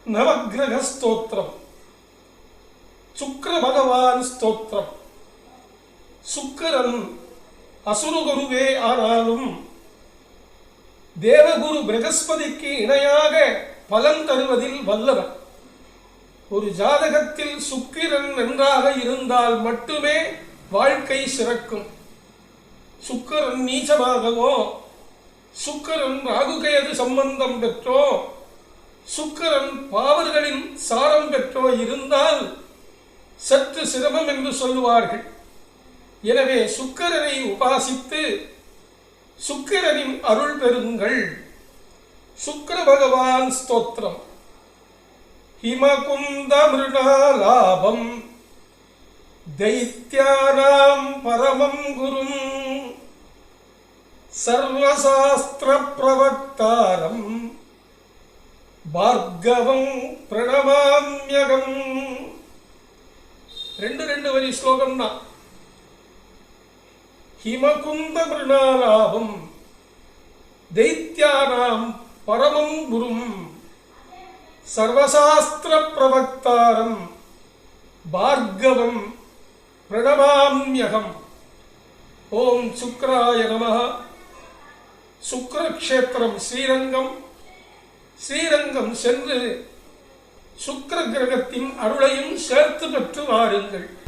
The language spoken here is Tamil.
நவக்கிரக ஸ்தோத்திரம். சுக்கிர பகவான் ஸ்தோத்திரம். சுக்கிரன் அசுரகுருவே ஆனாலும் தேவகுரு பிரகஸ்பதிக்கு இணையாக பலன் தருவதில் வல்லவர். ஒரு ஜாதகத்தில் சுக்கிரன் நன்றாக இருந்தால் மட்டுமே வாழ்க்கை சிறக்கும். சுக்கிரன் நீச்சமாகவோ, சுக்கிரன் ராகுகேது சம்பந்தம் பெற்றோ, சுக்கிரன் பாவர்களின் சாரம் பெற்றோ இருந்தால் சற்று சிரமம் என்று சொல்லுவார்கள். எனவே சுக்கிரனை உபாசித்து சுக்கிரனின் அருள் பெறுங்கள். சுக்கிர பகவான் ஸ்தோத்திரம். ஹிமகுந்த மிருணாலாபம் தைத்யானாம் பரமம் குரும் சர்வசாஸ்திர பிரவக்தாரம் பார்கவம் பிரணமாம்யகம். ரெண்டு வரி ஸ்லோகம் தான். ஹிமகுந்த மிருணாலாபம் தைத்யானாம் பரமம் குரும் சர்வசாஸ்திர பிரவக்தாரம் பார்கவம் பிரணமாம்யகம். ஓம் சுக்கிராய நமः. சுக்கிரக்ஷேத்திரம் ஸ்ரீரங்கம். ஸ்ரீரங்கம் சென்று சுக்கிர கிரகத்தின் அருளையும் சேர்த்து பெற்று வாருங்கள்.